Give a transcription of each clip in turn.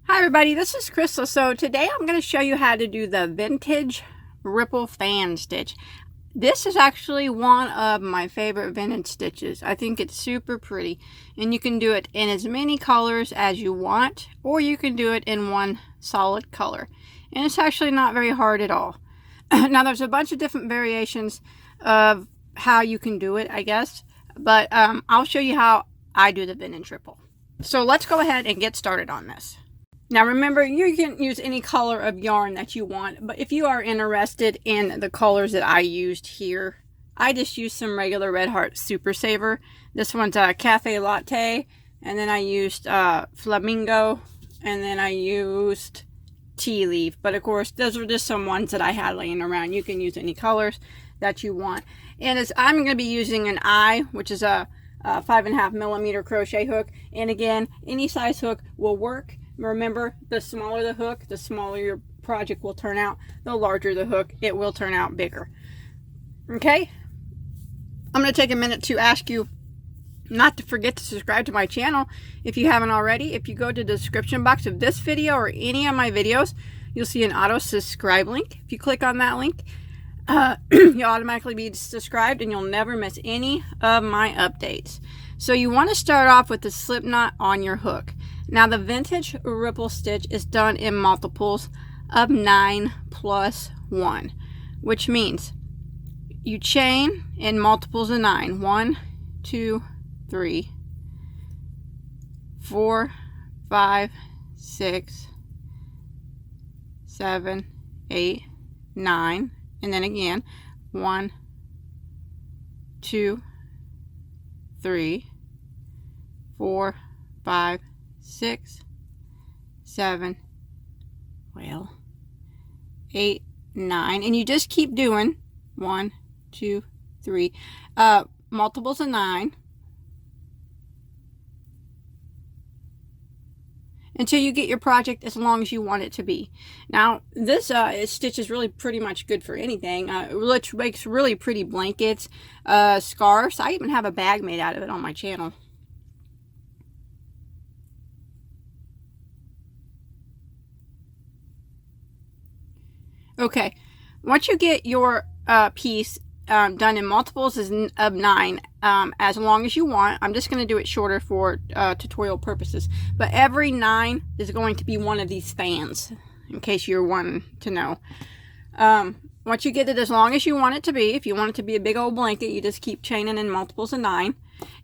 Hi everybody, this is Crystal. So today I'm going to show you how to do the vintage ripple fan stitch. This is actually one of my favorite vintage stitches. I think it's super pretty, and you can do it in as many colors as you want, or you can do it in one solid color, and it's actually not very hard at all. Now there's a bunch of different variations of how you can do it, I guess, but I'll show you how I do the vintage ripple. So let's go ahead and get started on this. Now remember, you can use any color of yarn that you want, but if you are interested in the colors that I used here, I just used some regular Red Heart Super Saver. This one's a Cafe Latte, and then I used Flamingo, and then I used Tea Leaf. But of course, those are just some ones that I had laying around. You can use any colors that you want. And as I'm going to be using an eye, which is a 5.5 millimeter crochet hook, and again, any size hook will work. Remember, the smaller the hook, the smaller your project will turn out. The larger the hook, it will turn out bigger. Okay? I'm going to take a minute to ask you not to forget to subscribe to my channel if you haven't already. If you go to the description box of this video or any of my videos, you'll see an auto subscribe link. If you click on that link, you'll automatically be subscribed and you'll never miss any of my updates. So you want to start off with the slip knot on your hook. Now the vintage ripple stitch is done in multiples of 9 plus 1, which means you chain in multiples of 9. 1, 2, 3, 4, 5, 6, 7, 8, 9, and then again 1, 2, 3, 4, 5, 6, 7, 8, 9, and you just keep doing 1, 2, 3 multiples of 9 until you get your project as long as you want it to be. Now this stitch is really pretty much good for anything, which makes really pretty blankets, scarves. I even have a bag made out of it on my channel. Okay, once you get your piece done in multiples of 9, as long as you want, I'm just going to do it shorter for tutorial purposes, but every 9 is going to be one of these fans, in case you're wanting to know. Once you get it as long as you want it to be, if you want it to be a big old blanket, you just keep chaining in multiples of 9,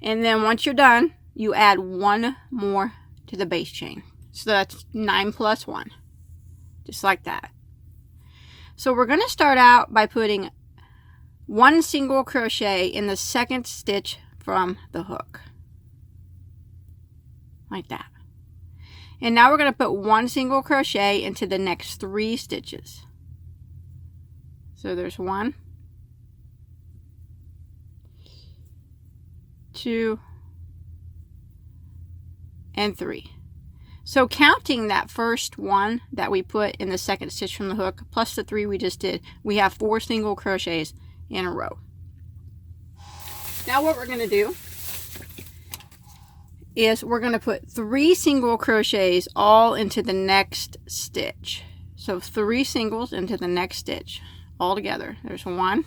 and then once you're done, you add one more to the base chain. So that's 9 plus 1, just like that. So we're going to start out by putting one single crochet in the second stitch from the hook, like that. And now we're going to put one single crochet into the next 3 stitches. So there's 1, 2, and 3. So counting that first one that we put in the second stitch from the hook, plus the 3 we just did, we have 4 single crochets in a row. Now what we're going to do is we're going to put 3 single crochets all into the next stitch. So 3 singles into the next stitch all together. There's 1,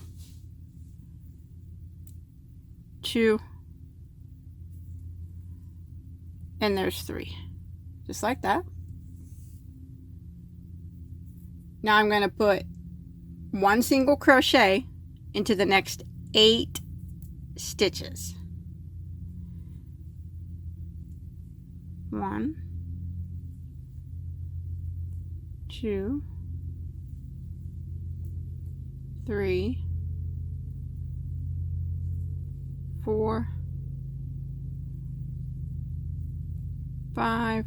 2, and there's 3. Just like that. Now I'm going to put 1 single crochet into the next 8 stitches. 1, 2, 3, 4, 5,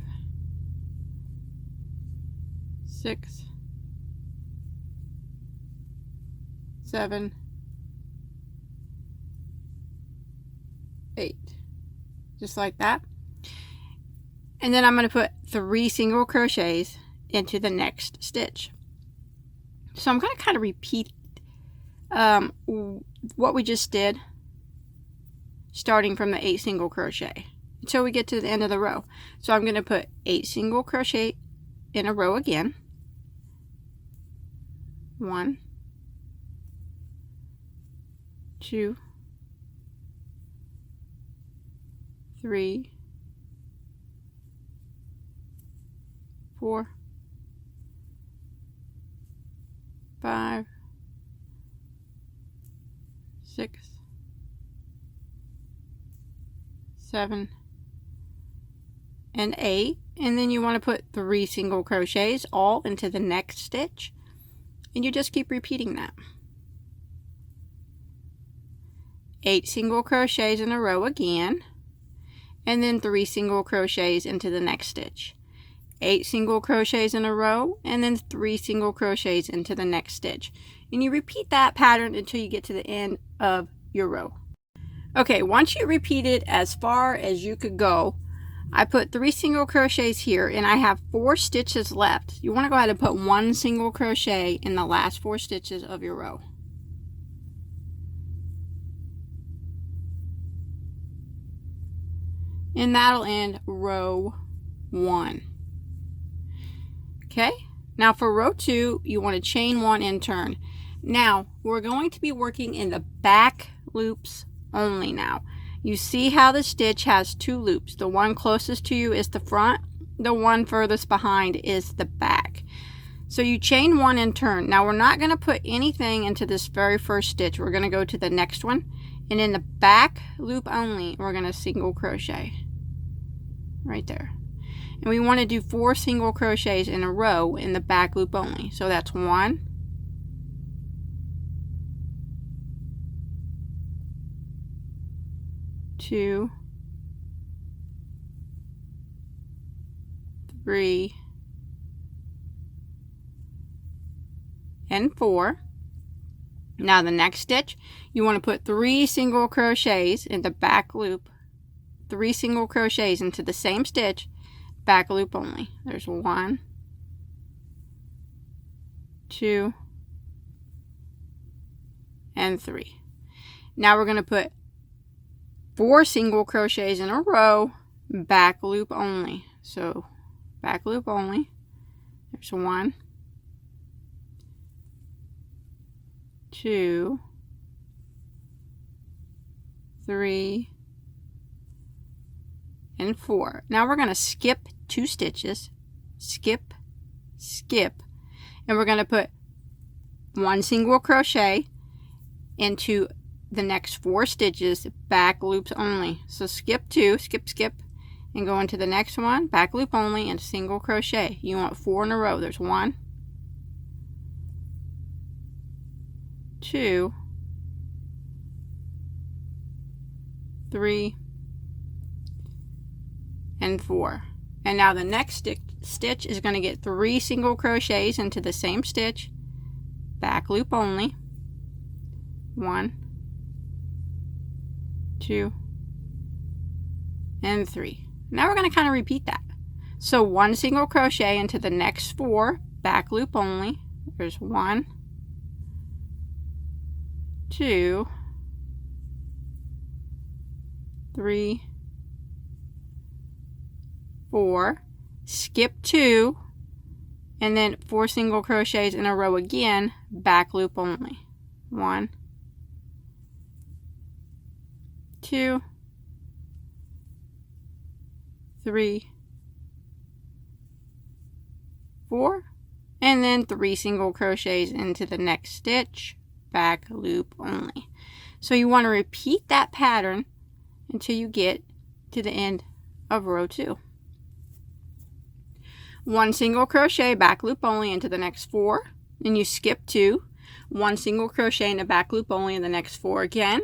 6, 7, 8, just like that. And then I'm going to put 3 single crochets into the next stitch. So I'm going to kind of repeat what we just did, starting from the 8 single crochet until we get to the end of the row. So I'm going to put 8 single crochet in a row again. 1, 2, 3, 4, 5, 6, 7, and 8, and then you want to put 3 single crochets all into the next stitch, and you just keep repeating that. 8 single crochets in a row again, and then 3 single crochets into the next stitch. 8 single crochets in a row, and then 3 single crochets into the next stitch. And you repeat that pattern until you get to the end of your row. Okay, once you repeat it as far as you could go, I put 3 single crochets here, and I have 4 stitches left. You want to go ahead and put 1 single crochet in the last 4 stitches of your row. And that'll end row 1. Okay, now for row 2, you want to chain 1 and turn. Now, we're going to be working in the back loops only now. You see how the stitch has 2 loops. The one closest to you is the front. The one furthest behind is the back. So you chain 1 and turn. Now, we're not going to put anything into this very first stitch. We're going to go to the next one. And in the back loop only, we're going to single crochet. Right there. And we want to do 4 single crochets in a row in the back loop only. So that's 1, 2, 3, and 4. Now the next stitch, you want to put 3 single crochets in the back loop. 3 single crochets into the same stitch, back loop only. There's 1, 2, and 3. Now we're going to put 4 single crochets in a row, back loop only. So back loop only. There's 1, 2, 3, and 4. Now we're going to skip 2 stitches, skip, skip, and we're going to put 1 single crochet into the next 4 stitches, back loops only. So skip 2, skip, skip, and go into the next one, back loop only, and single crochet. You want 4 in a row. There's 1, 2, 3, and 4. And now the next stitch is going to get 3 single crochets into the same stitch, back loop only. 1, 2, and 3. Now we're going to kind of repeat that. So 1 single crochet into the next 4, back loop only. There's 1, 2, 3, 4, skip 2, and then 4 single crochets in a row again, back loop only. 1, 2, 3, 4, and then 3 single crochets into the next stitch, back loop only. So you want to repeat that pattern until you get to the end of row 2. 1 single crochet, back loop only into the next 4, then you skip 2, 1 single crochet in the back loop only in the next 4 again,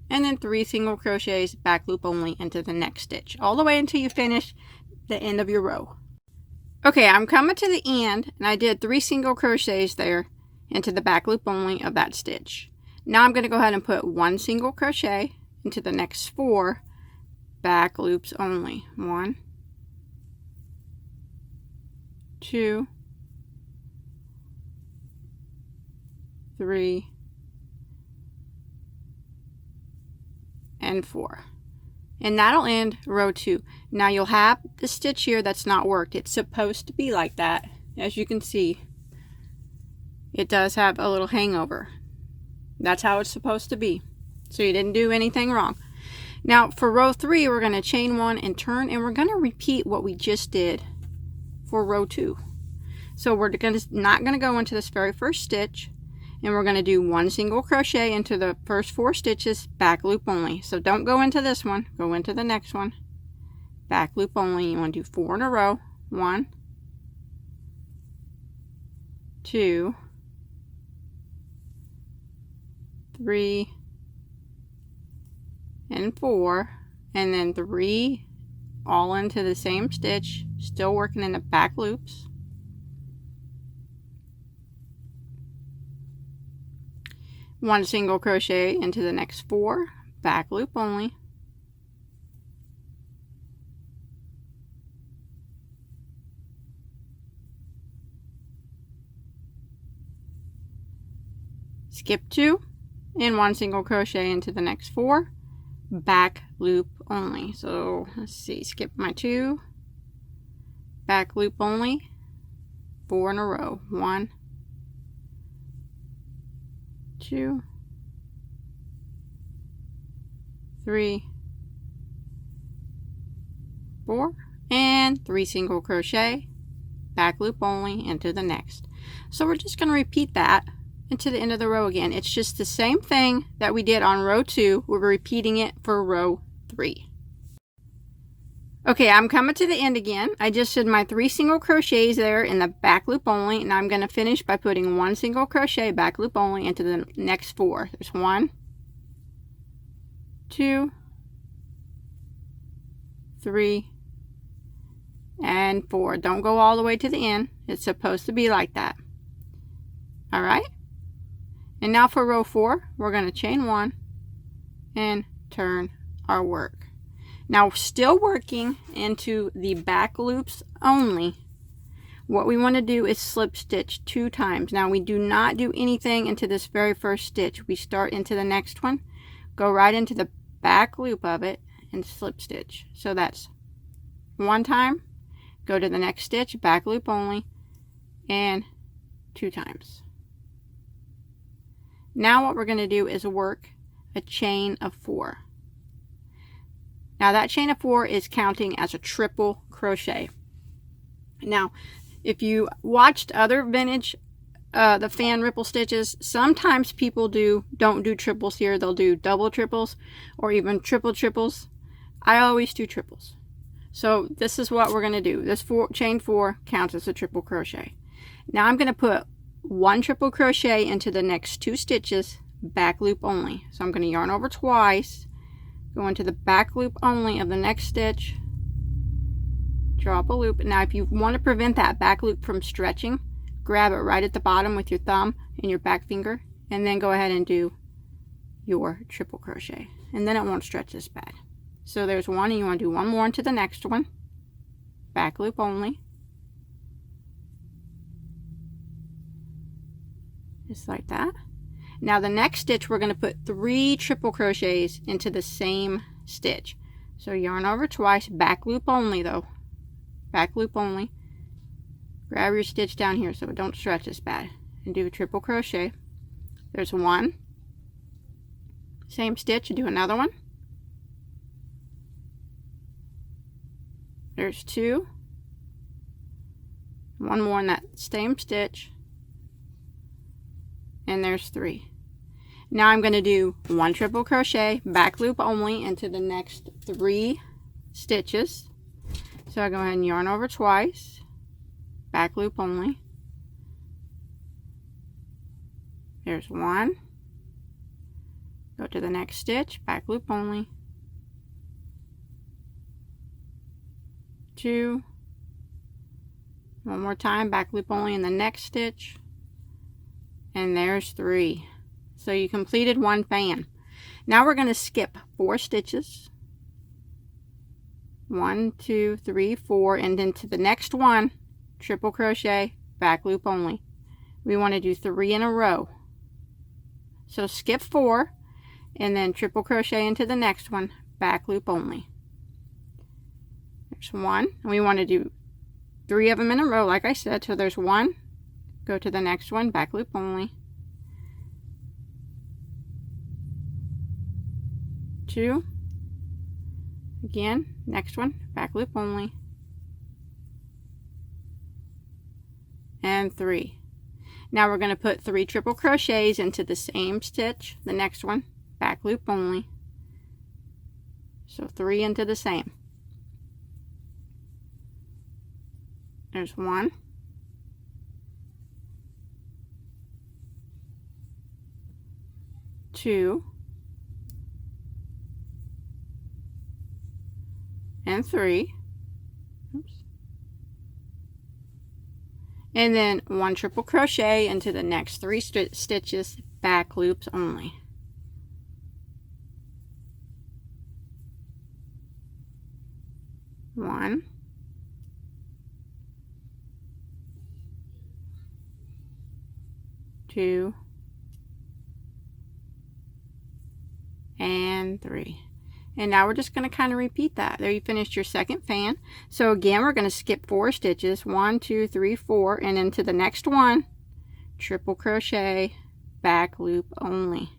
and then 3 single crochets, back loop only into the next stitch, all the way until you finish the end of your row. Okay, I'm coming to the end, and I did 3 single crochets there into the back loop only of that stitch. Now I'm going to go ahead and put 1 single crochet into the next 4 back loops only. 1, 2, 3, and 4. And that'll end row 2. Now you'll have the stitch here that's not worked. It's supposed to be like that. as you can see, it does have a little hangover. That's how it's supposed to be. So you didn't do anything wrong. Now for row 3, we're going to chain 1 and turn, and we're going to repeat what we just did for row 2. So we're not going to go into this very first stitch, and we're going to do 1 single crochet into the first 4 stitches, back loop only. So don't go into this one, go into the next one, back loop only. You want to do 4 in a row. 1, 2, 3, and 4, and then 3 all into the same stitch, still working in the back loops. One single crochet into the next 4, back loop only. Skip 2 and 1 single crochet into the next 4, back loop only. So let's see, skip my 2, back loop only, 4 in a row. 1, 2, 3, 4, and 3 single crochet, back loop only into the next. So we're just going to repeat that into the end of the row again. It's just the same thing that we did on row 2. We're repeating it for row 3. Okay, I'm coming to the end again. I just did my 3 single crochets there in the back loop only, and I'm going to finish by putting 1 single crochet back loop only into the next 4. There's 1, 2, 3, and 4. Don't go all the way to the end. It's supposed to be like that. All right? And now for row 4, we're going to chain 1 and turn our work. Now, still working into the back loops only, what we want to do is slip stitch 2 times. Now, we do not do anything into this very first stitch. We start into the next one, go right into the back loop of it, and slip stitch. So that's 1 time, go to the next stitch, back loop only, and 2 times. Now what we're going to do is work a chain of 4. Now that chain of 4 is counting as a triple crochet. Now if you watched other vintage the fan ripple stitches, sometimes people don't do triples here. They'll do double triples or even triple triples. I always do triples. So this is what we're going to do. This chain 4 counts as a triple crochet. Now I'm going to put 1 triple crochet into the next 2 stitches, back loop only. So I'm going to yarn over twice, go into the back loop only of the next stitch, drop a loop. Now if you want to prevent that back loop from stretching, grab it right at the bottom with your thumb and your back finger, and then go ahead and do your triple crochet, and then it won't stretch as bad. So there's 1, and you want to do 1 more into the next one, back loop only, just like that. Now the next stitch, we're going to put 3 triple crochets into the same stitch. So yarn over twice, back loop only though, back loop only. Grab your stitch down here so it don't stretch as bad, and do a triple crochet. There's 1, same stitch, do another one. There's 2, 1 more in that same stitch, and there's 3. Now I'm going to do 1 triple crochet, back loop only, into the next 3 stitches. So I go ahead and yarn over twice, back loop only. There's 1, go to the next stitch, back loop only. 2, 1 more time, back loop only in the next stitch, and there's 3. So you completed 1 fan. Now we're going to skip 4 stitches, 1, 2, 3, 4, and then to the next one, triple crochet, back loop only. We want to do 3 in a row. So skip 4 and then triple crochet into the next one, back loop only. There's 1, and we want to do 3 of them in a row, like I said. So there's 1, go to the next one, back loop only, 2, again, next one, back loop only, and 3. Now we're going to put 3 triple crochets into the same stitch, the next one, back loop only, so 3 into the same. There's 1, 2, and 3. Oops. And then 1 triple crochet into the next 3 stitches, back loops only. One, 2, and 3. And now we're just going to kind of repeat that. There you finished your second fan. So again, we're going to skip 4 stitches, 1, 2, 3, 4, and into the next one, triple crochet, back loop only.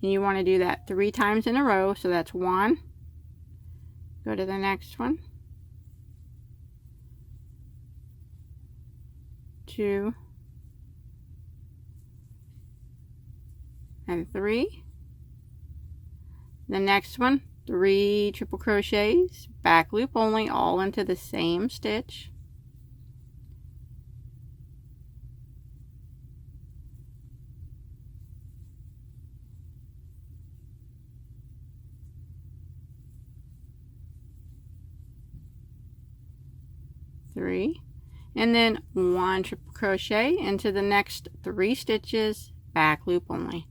And you want to do that 3 times in a row. So that's 1, go to the next one, 2, and 3. The next one, 3 triple crochets, back loop only, all into the same stitch. Three, and then 1 triple crochet into the next 3 stitches, back loop only.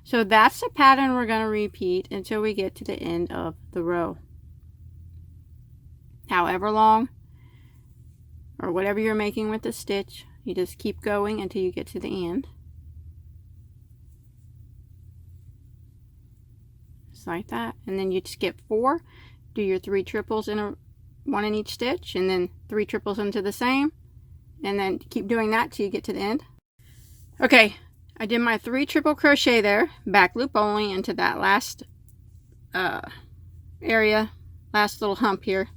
So that's the pattern we're going to repeat until we get to the end of the row. However long or whatever you're making with the stitch, you just keep going until you get to the end. Just like that. And then you skip 4, do your 3 triples in a 1 in each stitch, and then 3 triples into the same, and then keep doing that till you get to the end. Okay, I did my 3 triple crochet there, back loop only into that last area, last little hump here.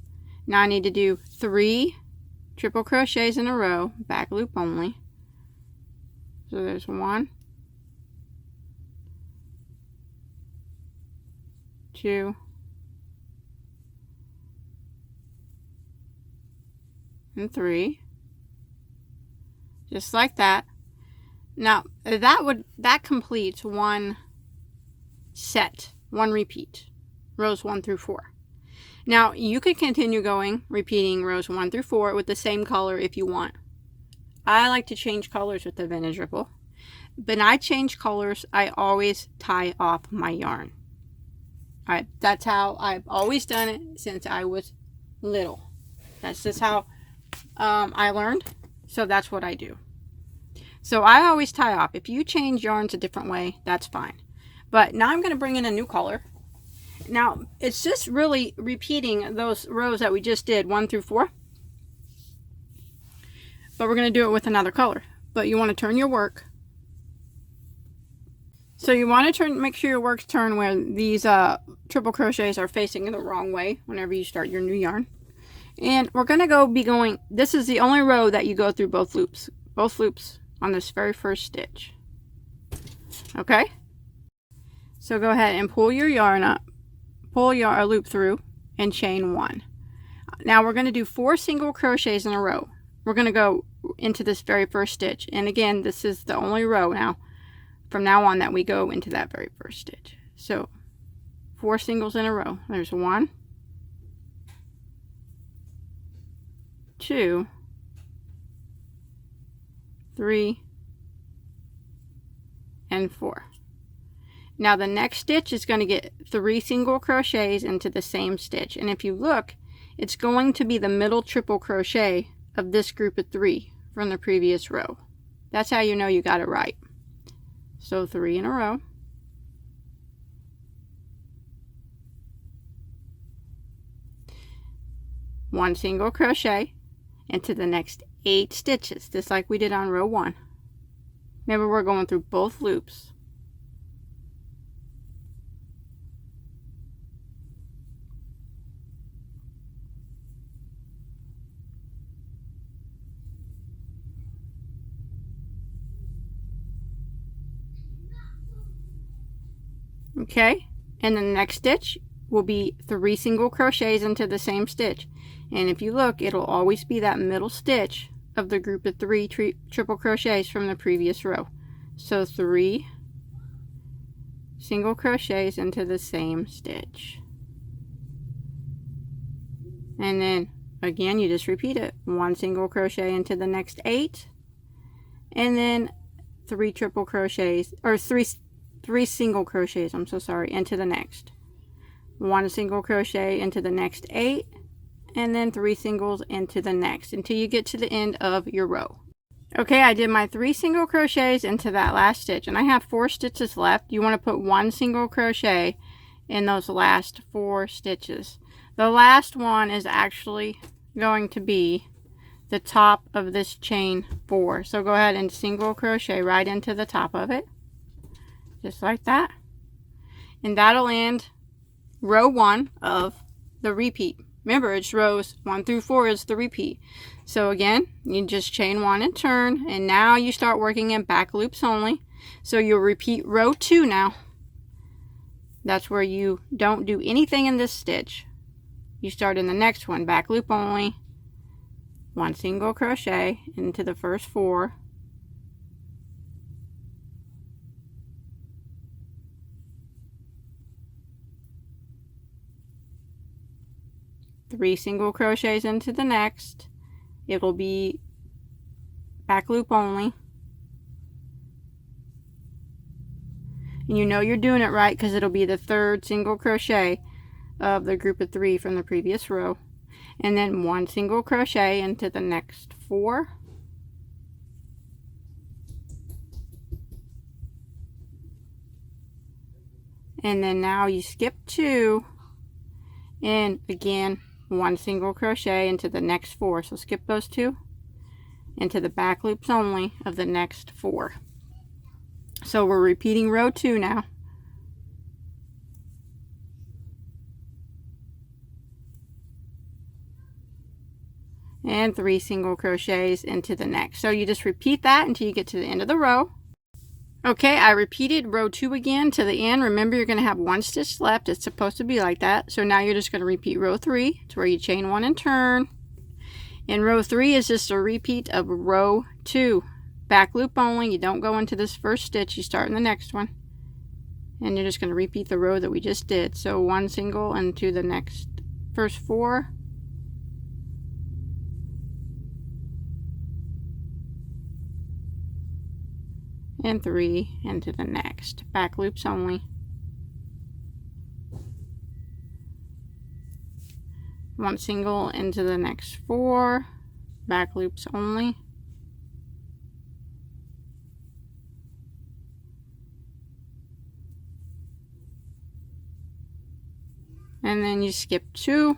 Now I need to do 3 triple crochets in a row, back loop only. So there's 1, 2, and 3, just like that. Now that completes one set, one repeat, rows 1 through 4. Now you could continue going, repeating rows 1 through 4 with the same color if you want. I like to change colors with the vintage ripple. When I change colors, I always tie off my yarn. That's how I've always done it since I was little. That's just how I learned, so that's what I do. So I always tie off. If you change yarns a different way, that's fine. But now I'm going to bring in a new color. Now it's just really repeating those rows that we just did, 1 through 4. But we're going to do it with another color. But you want to turn your work. So you want to make sure your work's turned where these triple crochets are facing in the wrong way whenever you start your new yarn. And we're going to be going, this is the only row that you go through both loops on this very first stitch. Okay? So go ahead and pull your yarn up, pull your loop through, and chain 1. Now we're going to do 4 single crochets in a row. We're going to go into this very first stitch. And again, this is the only row now, from now on, that we go into that very first stitch. So 4 singles in a row. There's 1, 2, 3, and 4. Now the next stitch is going to get 3 single crochets into the same stitch, and if you look, it's going to be the middle triple crochet of this group of 3 from the previous row. That's how you know you got it right. So 3 in a row, 1 single crochet into the next 8 stitches, just like we did on row 1. Remember, we're going through both loops. Okay, and the next stitch will be 3 single crochets into the same stitch, and if you look, it'll always be that middle stitch of the group of 3 triple crochets from the previous row. So 3 single crochets into the same stitch, and then again you just repeat it. 1 single crochet into the next 8, and then 3 triple crochets, or 3 single crochets, I'm so sorry, into the next. 1 single crochet into the next 8, and then 3 singles into the next until you get to the end of your row. Okay, I did my 3 single crochets into that last stitch, and I have 4 stitches left. You want to put 1 single crochet in those last 4 stitches. The last one is actually going to be the top of this chain 4. So go ahead and single crochet right into the top of it, just like that, and that'll end row 1 of the repeat. Remember, it's rows 1 through 4 is the repeat. So again, you just chain 1 and turn, and now you start working in back loops only. So you'll repeat row 2 now. That's where you don't do anything in this stitch. You start in the next one, back loop only, 1 single crochet into the first 4, three single crochets into the next. It will be back loop only, and you know you're doing it right because it'll be the 3rd single crochet of the group of 3 from the previous row, and then 1 single crochet into the next 4, and then now you skip 2, and again 1 single crochet into the next 4. So skip those 2 into the back loops only of the next 4. So we're repeating row 2 now. And 3 single crochets into the next. So you just repeat that until you get to the end of the row. Okay, I repeated row 2 again to the end. Remember, you're going to have 1 stitch left. It's supposed to be like that. So now you're just going to repeat row 3. It's where you chain 1 and turn. And row 3 is just a repeat of row 2. Back loop only. You don't go into this first stitch. You start in the next one. And you're just going to repeat the row that we just did. So 1 single into the next first 4. And 3 into the next. Back loops only. 1 single into the next 4. Back loops only. And then you skip 2.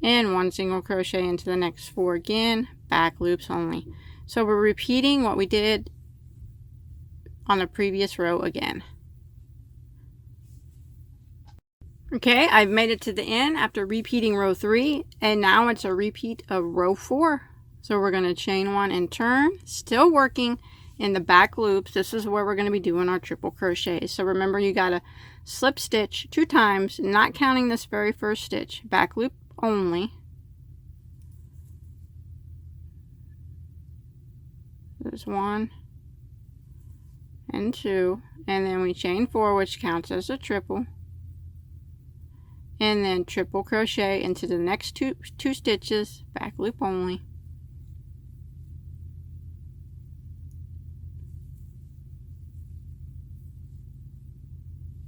And 1 single crochet into the next 4 again. Back loops only. So we're repeating what we did on the previous row again. Okay, I've made it to the end after repeating row 3, and now it's a repeat of row 4. So we're going to chain 1 and turn, still working in the back loops. This is where we're going to be doing our triple crochets. So remember, you got to slip stitch 2 times, not counting this very first stitch. Back loop only. There's 1 and 2, and then we chain 4, which counts as a triple, and then triple crochet into the next two stitches, back loop only,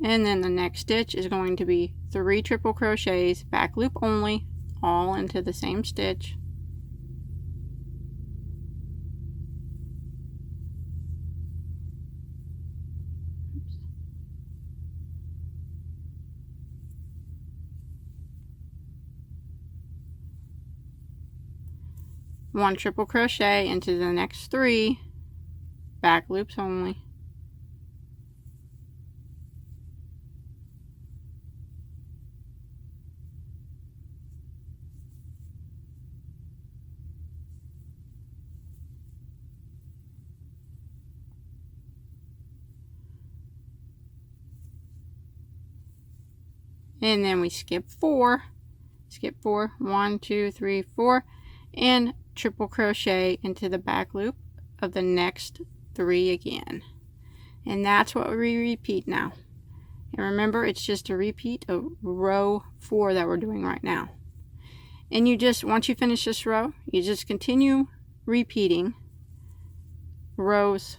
and then the next stitch is going to be 3 triple crochets, back loop only, all into the same stitch. 1 triple crochet into the next 3 back loops only. And then we skip 4, 1, 2, 3, 4, and triple crochet into the back loop of the next 3 again. And that's what we repeat now. And remember, it's just a repeat of row 4 that we're doing right now. And you just, once you finish this row, you just continue repeating rows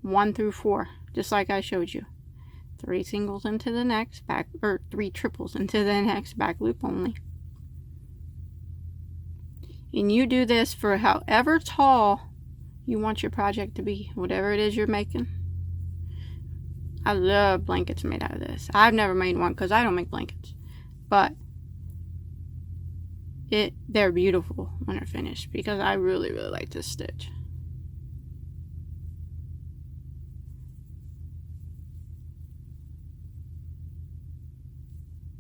1 through 4, just like I showed you. 3 singles into the next back, or 3 triples into the next back loop only. And you do this for however tall you want your project to be, whatever it is you're making. I love blankets made out of this. I've never made one because I don't make blankets, but they're beautiful when they're finished because I really like this stitch.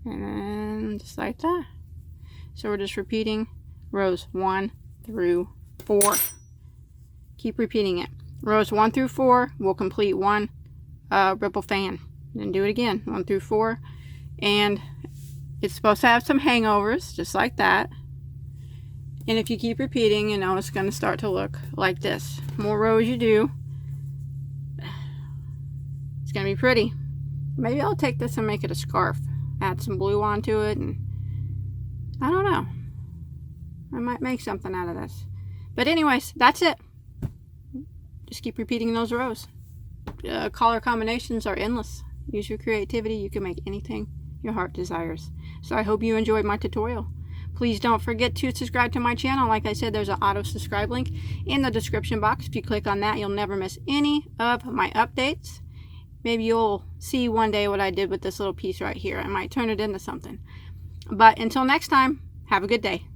And then just like that. So we're just repeating rows 1 through 4. Keep repeating it. Rows 1 through 4 will complete 1 ripple fan. Then do it again, 1 through 4. And it's supposed to have some hangovers, just like that. And if you keep repeating, you know, it's going to start to look like this. More rows you do, it's going to be pretty. Maybe I'll take this and make it a scarf. Add some blue onto it, and I don't know. I might make something out of this. But anyways, that's it. Just keep repeating those rows. Color combinations are endless. Use your creativity. You can make anything your heart desires. So I hope you enjoyed my tutorial. Please don't forget to subscribe to my channel. Like I said, there's an auto subscribe link in the description box. If you click on that, you'll never miss any of my updates. Maybe you'll see one day what I did with this little piece right here. I might turn it into something. But until next time, have a good day.